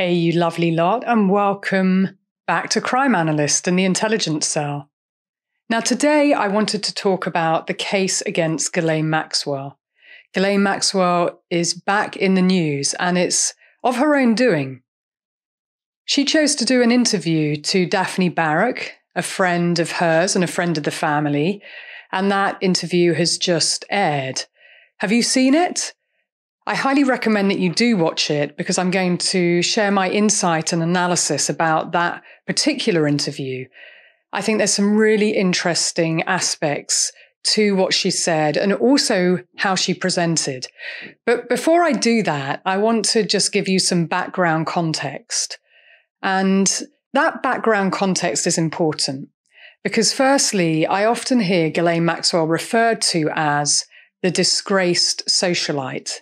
Hey, you lovely lot, and welcome back to Crime Analyst and the Intelligence Cell. Now, today I wanted to talk about the case against Ghislaine Maxwell. Ghislaine Maxwell is back in the news, and it's of her own doing. She chose to do an interview to Daphne Barrack, a friend of hers and a friend of the family, and that interview has just aired. Have you seen it? I highly recommend that you do watch it because I'm going to share my insight and analysis about that particular interview. I think there's some really interesting aspects to what she said and also how she presented. But before I do that, I want to just give you some background context. And that background context is important because firstly, I often hear Ghislaine Maxwell referred to as the disgraced socialite.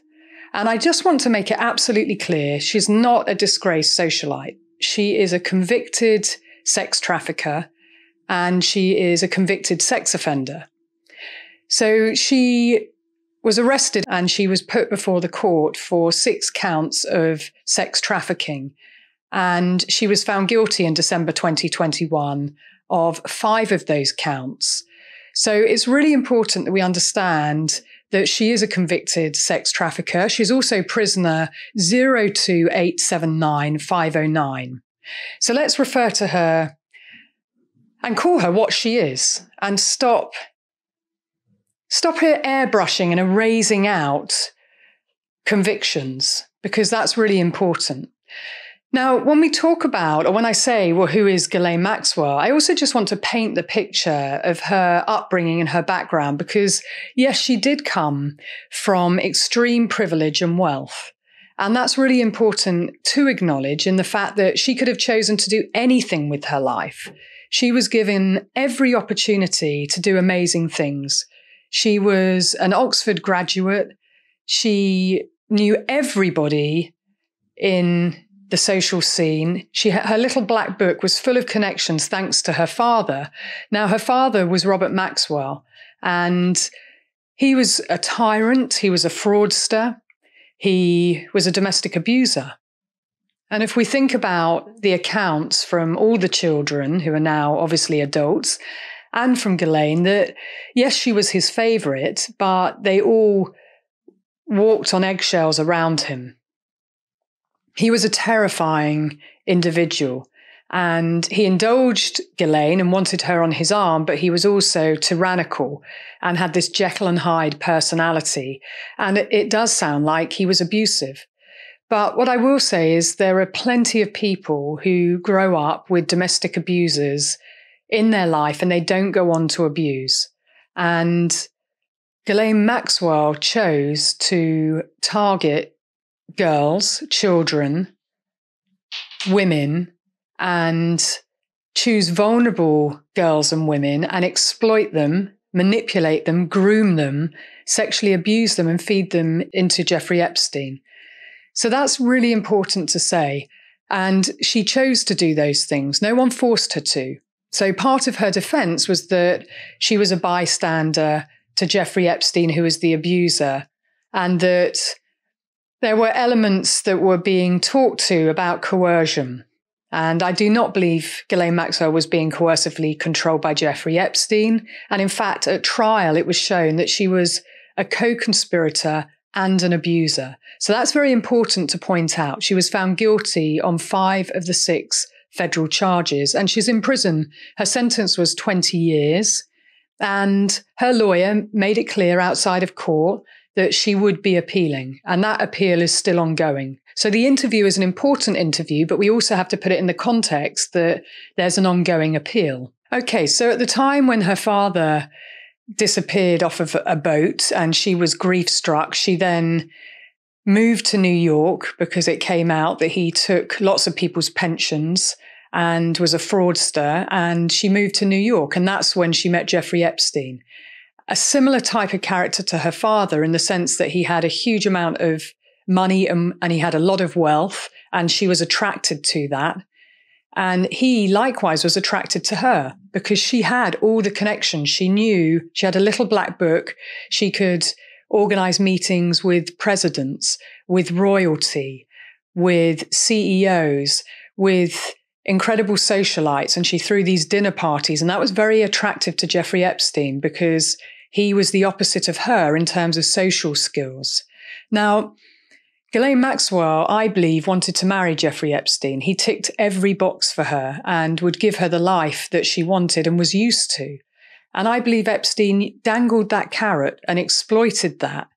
And I just want to make it absolutely clear, she's not a disgraced socialite. She is a convicted sex trafficker and she is a convicted sex offender. So she was arrested and she was put before the court for 6 counts of sex trafficking. And she was found guilty in December 2021 of 5 of those counts. So it's really important that we understand that she is a convicted sex trafficker. She's also prisoner 02879-509. So let's refer to her and call her what she is and stop her airbrushing and erasing out convictions, because that's really important. Now, when we talk about, or when I say, well, who is Ghislaine Maxwell, I also just want to paint the picture of her upbringing and her background, because yes, she did come from extreme privilege and wealth. And that's really important to acknowledge in the fact that she could have chosen to do anything with her life. She was given every opportunity to do amazing things. She was an Oxford graduate. She knew everybody in the social scene. Her little black book was full of connections thanks to her father. Now, her father was Robert Maxwell, and he was a tyrant. He was a fraudster. He was a domestic abuser. And if we think about the accounts from all the children who are now obviously adults, and from Ghislaine, that yes, she was his favorite, but they all walked on eggshells around him. He was a terrifying individual, and he indulged Ghislaine and wanted her on his arm, but he was also tyrannical and had this Jekyll and Hyde personality. And it does sound like he was abusive. But what I will say is there are plenty of people who grow up with domestic abusers in their life and they don't go on to abuse. And Ghislaine Maxwell chose to target girls, children, women, and choose vulnerable girls and women and exploit them, manipulate them, groom them, sexually abuse them, and feed them into Jeffrey Epstein. So that's really important to say. And she chose to do those things. No one forced her to. So part of her defense was that she was a bystander to Jeffrey Epstein, who was the abuser, and that there were elements that were being talked to about coercion. And I do not believe Ghislaine Maxwell was being coercively controlled by Jeffrey Epstein. And in fact, at trial, it was shown that she was a co-conspirator and an abuser. So that's very important to point out. She was found guilty on 5 of the 6 federal charges, and she's in prison. Her sentence was 20 years. And her lawyer made it clear outside of court that she would be appealing, and that appeal is still ongoing. So the interview is an important interview, but we also have to put it in the context that there's an ongoing appeal. Okay, so at the time when her father disappeared off of a boat and she was grief-struck, she then moved to New York because it came out that he took lots of people's pensions and was a fraudster, and she moved to New York, and that's when she met Jeffrey Epstein. A similar type of character to her father in the sense that he had a huge amount of money and he had a lot of wealth, and she was attracted to that. And he likewise was attracted to her because she had all the connections. She knew she had a little black book. She could organize meetings with presidents, with royalty, with CEOs, with incredible socialites, and she threw these dinner parties. And that was very attractive to Jeffrey Epstein because he was the opposite of her in terms of social skills. Now, Ghislaine Maxwell, I believe, wanted to marry Jeffrey Epstein. He ticked every box for her and would give her the life that she wanted and was used to. And I believe Epstein dangled that carrot and exploited that.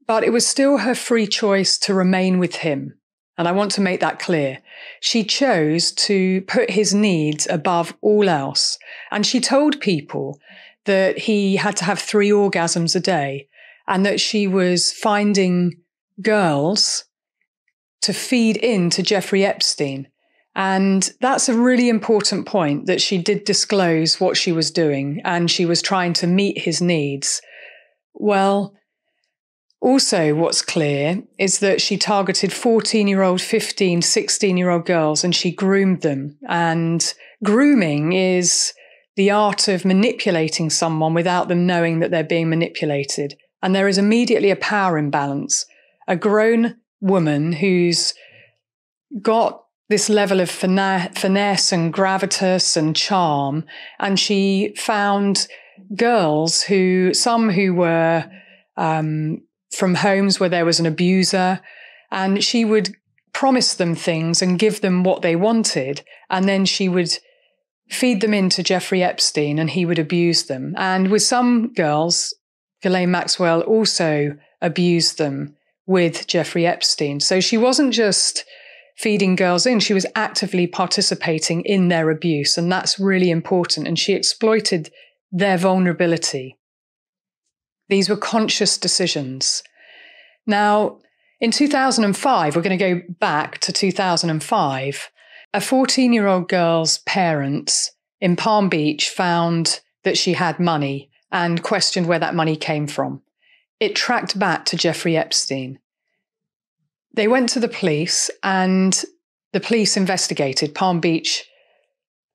But it was still her free choice to remain with him. And I want to make that clear. She chose to put his needs above all else. And she told people that he had to have 3 orgasms a day and that she was finding girls to feed into Jeffrey Epstein. And that's a really important point, that she did disclose what she was doing and she was trying to meet his needs. Well, also, what's clear is that she targeted 14-year-old, 15, 16-year-old girls and she groomed them. And grooming is the art of manipulating someone without them knowing that they're being manipulated. And there is immediately a power imbalance. A grown woman who's got this level of finesse and gravitas and charm, and she found girls some who were from homes where there was an abuser, and she would promise them things and give them what they wanted, and then she would feed them into Jeffrey Epstein and he would abuse them. And with some girls, Ghislaine Maxwell also abused them with Jeffrey Epstein. So she wasn't just feeding girls in, she was actively participating in their abuse, and that's really important. And she exploited their vulnerability. These were conscious decisions. Now, in 2005, we're going to go back to 2005, a 14-year-old girl's parents in Palm Beach found that she had money and questioned where that money came from. It tracked back to Jeffrey Epstein. They went to the police and the police investigated, Palm Beach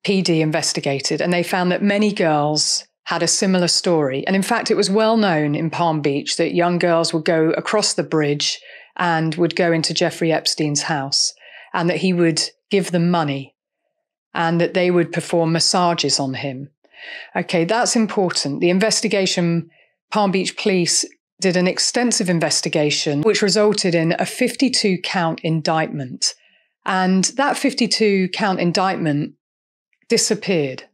PD investigated, and they found that many girls had a similar story. And in fact, it was well known in Palm Beach that young girls would go across the bridge and would go into Jeffrey Epstein's house, and that he would give them money and that they would perform massages on him. Okay, that's important. The investigation, Palm Beach police did an extensive investigation, which resulted in a 52-count indictment. And that 52-count indictment disappeared.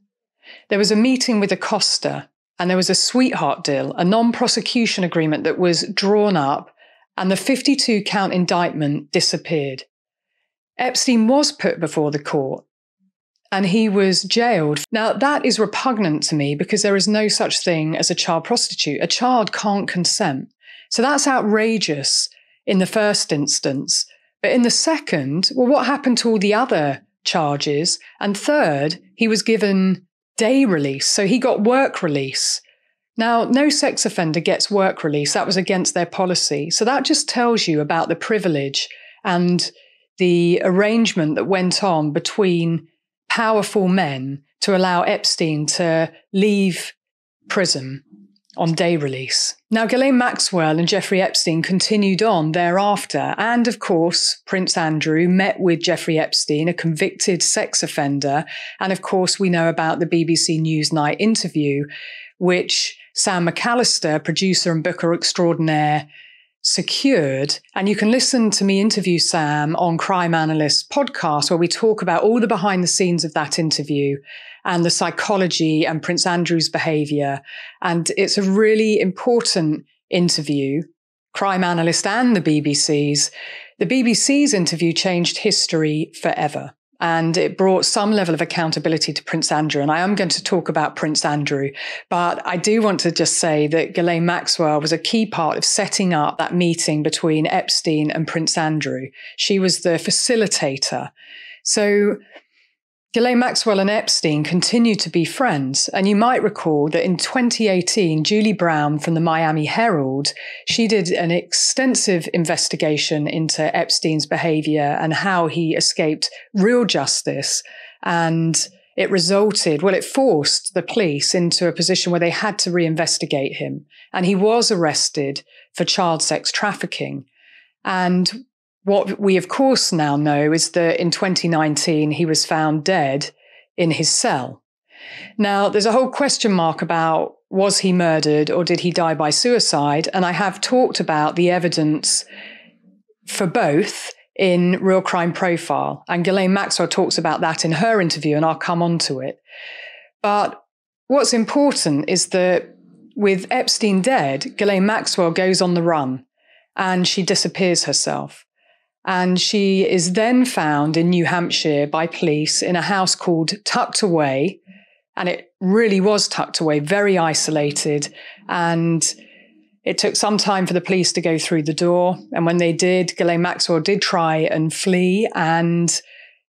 There was a meeting with Acosta, and there was a sweetheart deal, a non-prosecution agreement that was drawn up, and the 52-count indictment disappeared. Epstein was put before the court, and he was jailed. Now, that is repugnant to me because there is no such thing as a child prostitute. A child can't consent. So that's outrageous in the first instance. But in the second, well, what happened to all the other charges? And third, he was given day release. So he got work release. Now, no sex offender gets work release. That was against their policy. So that just tells you about the privilege and the arrangement that went on between powerful men to allow Epstein to leave prison on day release. Now, Ghislaine Maxwell and Jeffrey Epstein continued on thereafter. And of course, Prince Andrew met with Jeffrey Epstein, a convicted sex offender. And of course, we know about the BBC Newsnight interview, which Sam McAllister, producer and booker extraordinaire, secured. And you can listen to me interview Sam on Crime Analyst podcast, where we talk about all the behind the scenes of that interview and the psychology and Prince Andrew's behavior. And it's a really important interview, Crime Analyst and the BBC's. The BBC's interview changed history forever. And it brought some level of accountability to Prince Andrew. And I am going to talk about Prince Andrew, but I do want to just say that Ghislaine Maxwell was a key part of setting up that meeting between Epstein and Prince Andrew. She was the facilitator. So Ghislaine Maxwell and Epstein continued to be friends. And you might recall that in 2018, Julie Brown from the Miami Herald, she did an extensive investigation into Epstein's behavior and how he escaped real justice. And it forced the police into a position where they had to reinvestigate him. And he was arrested for child sex trafficking. And what we, of course, now know is that in 2019, he was found dead in his cell. Now, there's a whole question mark about, was he murdered or did he die by suicide? And I have talked about the evidence for both in Real Crime Profile. And Ghislaine Maxwell talks about that in her interview, and I'll come on to it. But what's important is that with Epstein dead, Ghislaine Maxwell goes on the run and she disappears herself. And she is then found in New Hampshire by police in a house called Tucked Away. And it really was tucked away, very isolated. And it took some time for the police to go through the door. And when they did, Ghislaine Maxwell did try and flee. And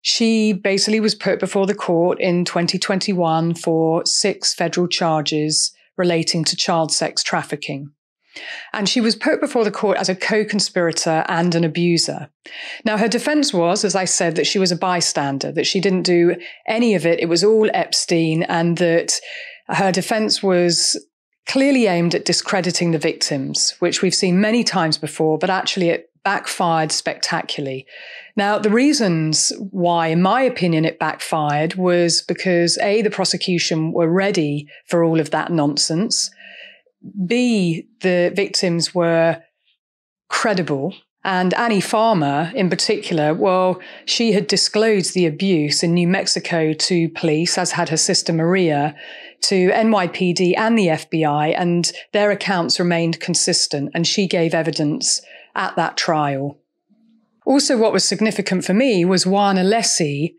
she basically was put before the court in 2021 for 6 federal charges relating to child sex trafficking. And she was put before the court as a co-conspirator and an abuser. Now, her defense was, as I said, that she was a bystander, that she didn't do any of it. It was all Epstein, and that her defense was clearly aimed at discrediting the victims, which we've seen many times before, but actually it backfired spectacularly. Now, the reasons why, in my opinion, it backfired was because A, the prosecution were ready for all of that nonsense. B, the victims were credible. And Annie Farmer, in particular, well, she had disclosed the abuse in New Mexico to police, as had her sister Maria, to NYPD and the FBI, and their accounts remained consistent, and she gave evidence at that trial. Also, what was significant for me was Juan Alessi's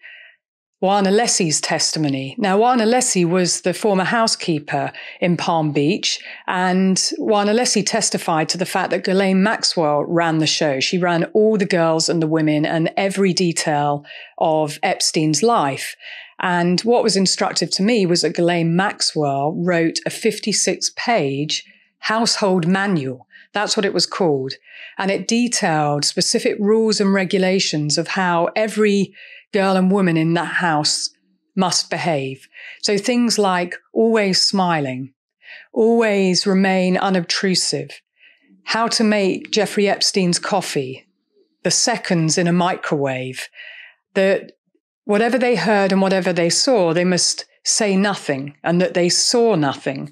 testimony. Now, Juan Alessi was the former housekeeper in Palm Beach, and Juan Alessi testified to the fact that Ghislaine Maxwell ran the show. She ran all the girls and the women and every detail of Epstein's life. And what was instructive to me was that Ghislaine Maxwell wrote a 56-page household manual. That's what it was called. And it detailed specific rules and regulations of how every girl and woman in that house must behave. So things like always smiling, always remain unobtrusive, how to make Jeffrey Epstein's coffee, the seconds in a microwave, that whatever they heard and whatever they saw, they must say nothing, and that they saw nothing.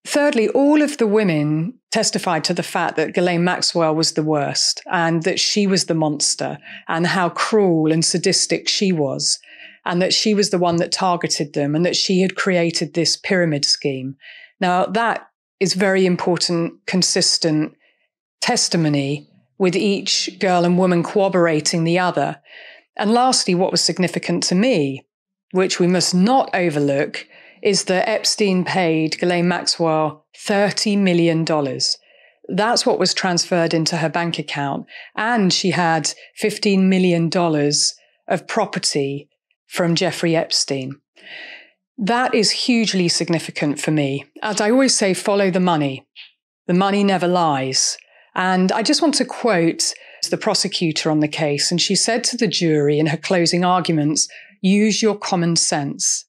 Thirdly, all of the women testified to the fact that Ghislaine Maxwell was the worst, and that she was the monster, and how cruel and sadistic she was, and that she was the one that targeted them, and that she had created this pyramid scheme. Now, that is very important, consistent testimony, with each girl and woman corroborating the other. And lastly, what was significant to me, which we must not overlook, is that Epstein paid Ghislaine Maxwell $30 million. That's what was transferred into her bank account. And she had $15 million of property from Jeffrey Epstein. That is hugely significant for me. As I always say, follow the money. The money never lies. And I just want to quote the prosecutor on the case. And she said to the jury in her closing arguments, use your common sense.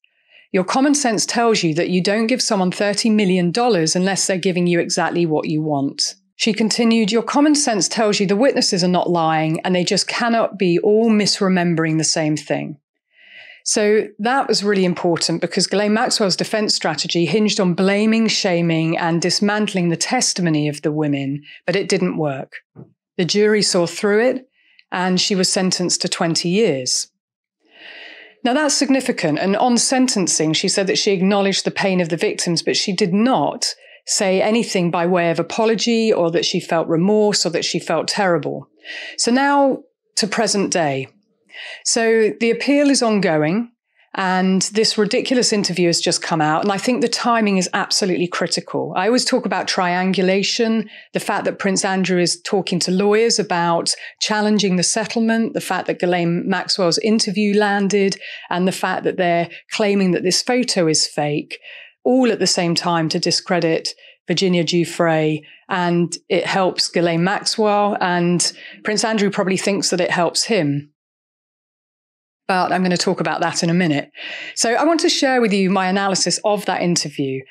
Your common sense tells you that you don't give someone $30 million unless they're giving you exactly what you want. She continued, your common sense tells you the witnesses are not lying and they just cannot be all misremembering the same thing. So that was really important because Ghislaine Maxwell's defense strategy hinged on blaming, shaming, and dismantling the testimony of the women, but it didn't work. The jury saw through it and she was sentenced to 20 years. Now, that's significant. And on sentencing, she said that she acknowledged the pain of the victims, but she did not say anything by way of apology or that she felt remorse or that she felt terrible. So now to present day. So the appeal is ongoing. And this ridiculous interview has just come out. And I think the timing is absolutely critical. I always talk about triangulation, the fact that Prince Andrew is talking to lawyers about challenging the settlement, the fact that Ghislaine Maxwell's interview landed, and the fact that they're claiming that this photo is fake, all at the same time to discredit Virginia Giuffre. And it helps Ghislaine Maxwell. And Prince Andrew probably thinks that it helps him. But I'm going to talk about that in a minute. So I want to share with you my analysis of that interview.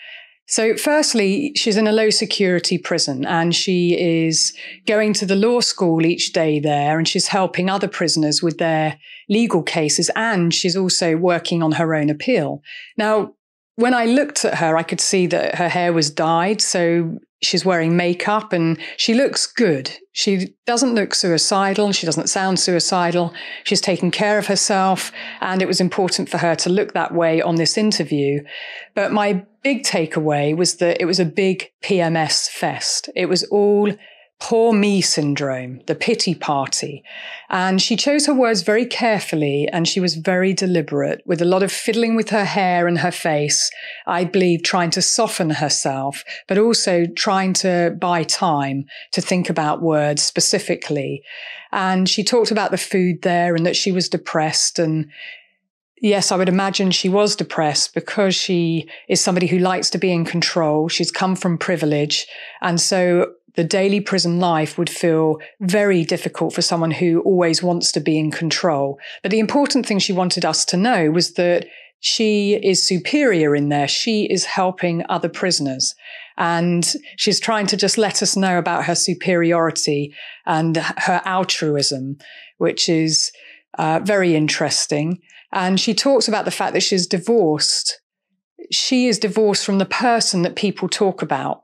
So firstly, she's in a low security prison and she is going to the law school each day there, and she's helping other prisoners with their legal cases, and she's also working on her own appeal. Now, when I looked at her, I could see that her hair was dyed, so she's wearing makeup and she looks good. She doesn't look suicidal. She doesn't sound suicidal. She's taking care of herself, and it was important for her to look that way on this interview. But my big takeaway was that it was a big PMS fest. It was all poor me syndrome, the pity party. And she chose her words very carefully, and she was very deliberate with a lot of fiddling with her hair and her face, I believe trying to soften herself, but also trying to buy time to think about words specifically. And she talked about the food there and that she was depressed. And yes, I would imagine she was depressed because she is somebody who likes to be in control. She's come from privilege. And so the daily prison life would feel very difficult for someone who always wants to be in control. But the important thing she wanted us to know was that she is superior in there. She is helping other prisoners. And she's trying to just let us know about her superiority and her altruism, which is very interesting. And she talks about the fact that she's divorced. She is divorced from the person that people talk about.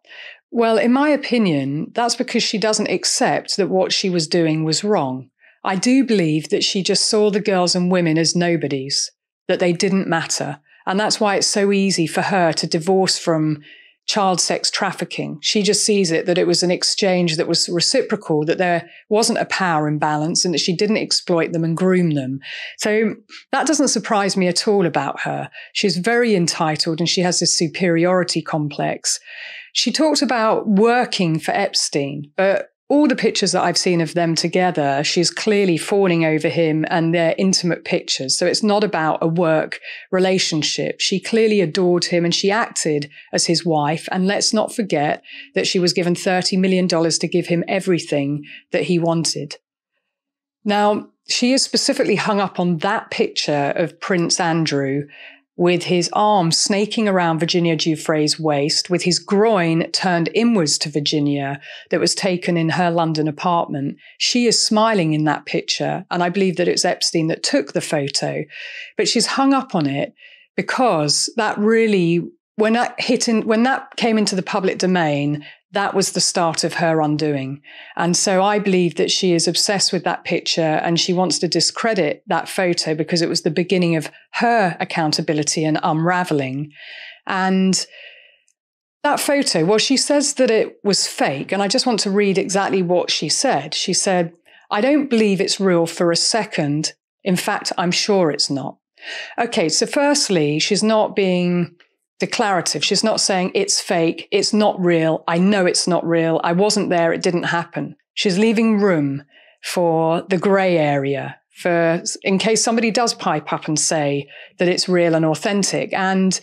Well, in my opinion, that's because she doesn't accept that what she was doing was wrong. I do believe that she just saw the girls and women as nobodies, that they didn't matter. And that's why it's so easy for her to divorce from child sex trafficking. She just sees it that it was an exchange that was reciprocal, that there wasn't a power imbalance and that she didn't exploit them and groom them. So that doesn't surprise me at all about her. She's very entitled and she has this superiority complex. She talked about working for Epstein, but all the pictures that I've seen of them together, she's clearly fawning over him and their intimate pictures. So it's not about a work relationship. She clearly adored him and she acted as his wife. And let's not forget that she was given $30 million to give him everything that he wanted. Now, she is specifically hung up on that picture of Prince Andrew with his arms snaking around Virginia Giuffre's waist, with his groin turned inwards to Virginia, that was taken in her London apartment. She is smiling in that picture, and I believe that it's Epstein that took the photo. But she's hung up on it because that really, when that came into the public domain, that was the start of her undoing. And so I believe that she is obsessed with that picture and she wants to discredit that photo because it was the beginning of her accountability and unraveling. And that photo, well, she says that it was fake. And I just want to read exactly what she said. She said, "I don't believe it's real for a second. In fact, I'm sure it's not." Okay, so firstly, she's not being declarative. She's not saying it's fake, it's not real, I know it's not real, I wasn't there, it didn't happen. She's leaving room for the grey area, for in case somebody does pipe up and say that it's real and authentic. And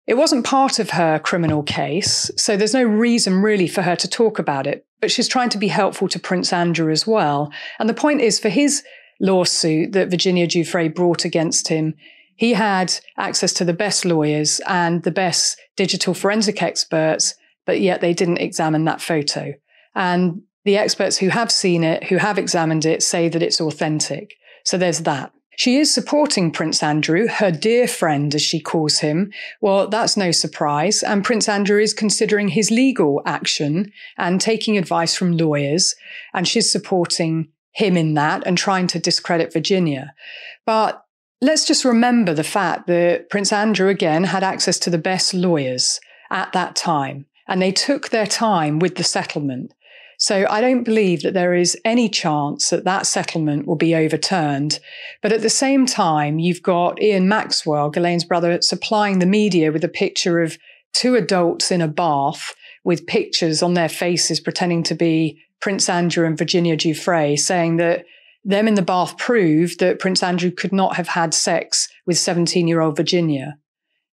it wasn't part of her criminal case, so there's no reason really for her to talk about it. But she's trying to be helpful to Prince Andrew as well. And the point is, for his lawsuit that Virginia Giuffre brought against him, he had access to the best lawyers and the best digital forensic experts, but yet they didn't examine that photo. And the experts who have seen it, who have examined it, say that it's authentic. So there's that. She is supporting Prince Andrew, her dear friend, as she calls him. Well, that's no surprise. And Prince Andrew is considering his legal action and taking advice from lawyers. And she's supporting him in that and trying to discredit Virginia. But let's just remember the fact that Prince Andrew, again, had access to the best lawyers at that time, and they took their time with the settlement. So I don't believe that there is any chance that that settlement will be overturned. But at the same time, you've got Ian Maxwell, Ghislaine's brother, supplying the media with a picture of two adults in a bath with pictures on their faces pretending to be Prince Andrew and Virginia Giuffre, saying that them in the bath proved that Prince Andrew could not have had sex with 17-year-old Virginia.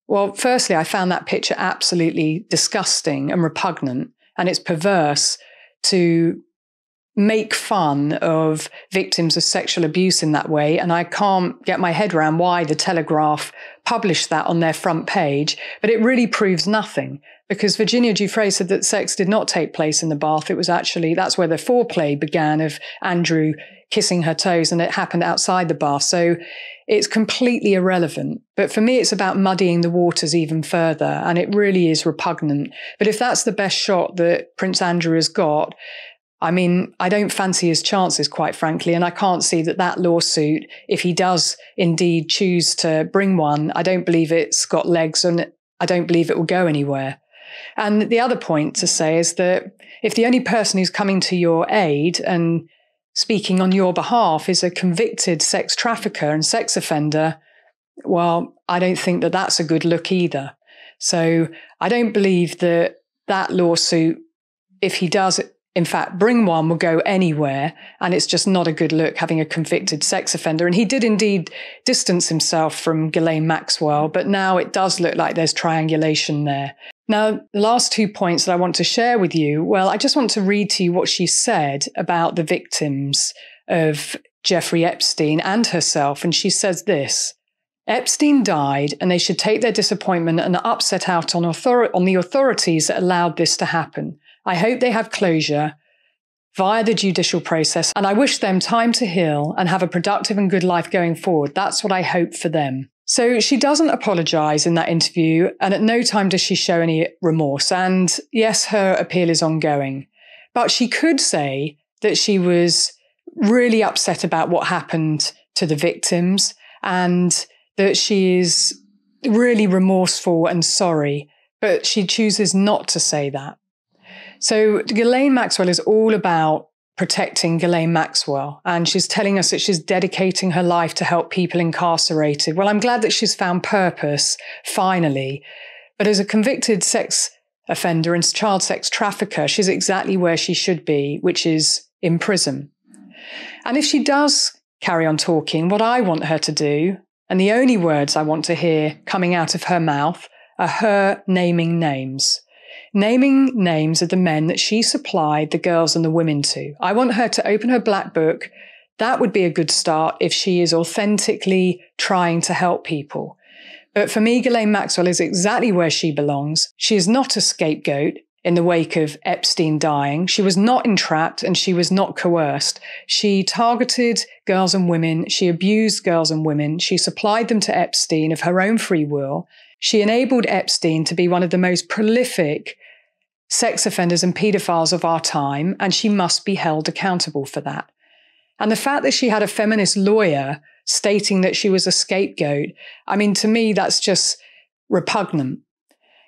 Well, firstly, I found that picture absolutely disgusting and repugnant, and it's perverse to make fun of victims of sexual abuse in that way. And I can't get my head around why the Telegraph published that on their front page, but it really proves nothing, because Virginia Giuffre said that sex did not take place in the bath. It was actually, that's where the foreplay began, of Andrew kissing her toes, and it happened outside the bath. So it's completely irrelevant. But for me, it's about muddying the waters even further, and it really is repugnant. But if that's the best shot that Prince Andrew has got, I mean, I don't fancy his chances, quite frankly, and I can't see that lawsuit, if he does indeed choose to bring one, I don't believe it's got legs, and I don't believe it will go anywhere. And the other point to say is that if the only person who's coming to your aid and speaking on your behalf is a convicted sex trafficker and sex offender, well, I don't think that that's a good look either. So I don't believe that lawsuit, if he does in fact bring one, will go anywhere. And it's just not a good look having a convicted sex offender. And he did indeed distance himself from Ghislaine Maxwell, but now it does look like there's triangulation there. Now, the last 2 points that I want to share with you, well, I just want to read to you what she said about the victims of Jeffrey Epstein and herself. And she says this: Epstein died, and they should take their disappointment and upset out on the authorities that allowed this to happen. I hope they have closure via the judicial process, and I wish them time to heal and have a productive and good life going forward. That's what I hope for them. So she doesn't apologise in that interview, and at no time does she show any remorse. And yes, her appeal is ongoing, but she could say that she was really upset about what happened to the victims, and that she is really remorseful and sorry, but she chooses not to say that. So Ghislaine Maxwell is all about protecting Ghislaine Maxwell, and she's telling us that she's dedicating her life to help people incarcerated. Well, I'm glad that she's found purpose, finally. But as a convicted sex offender and child sex trafficker, she's exactly where she should be, which is in prison. And if she does carry on talking, what I want her to do, and the only words I want to hear coming out of her mouth, are her naming names. Naming names of the men that she supplied the girls and the women to. I want her to open her black book. That would be a good start if she is authentically trying to help people. But for me, Ghislaine Maxwell is exactly where she belongs. She is not a scapegoat in the wake of Epstein dying. She was not entrapped, and she was not coerced. She targeted girls and women. She abused girls and women. She supplied them to Epstein of her own free will. She enabled Epstein to be one of the most prolific sex offenders and paedophiles of our time, and she must be held accountable for that. And the fact that she had a feminist lawyer stating that she was a scapegoat, I mean, to me, that's just repugnant.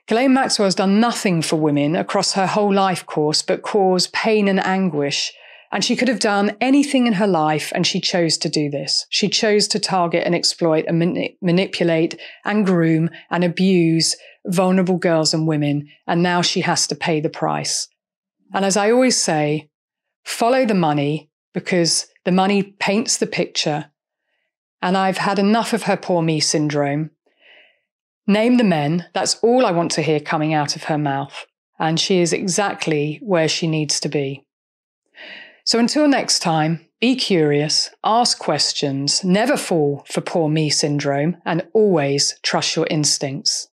Ghislaine Maxwell has done nothing for women across her whole life course but cause pain and anguish. And she could have done anything in her life, and she chose to do this. She chose to target and exploit and manipulate and groom and abuse vulnerable girls and women, and now she has to pay the price. And as I always say, follow the money, because the money paints the picture. And I've had enough of her poor me syndrome. Name the men, that's all I want to hear coming out of her mouth. And she is exactly where she needs to be. So until next time, be curious, ask questions, never fall for poor me syndrome, and always trust your instincts.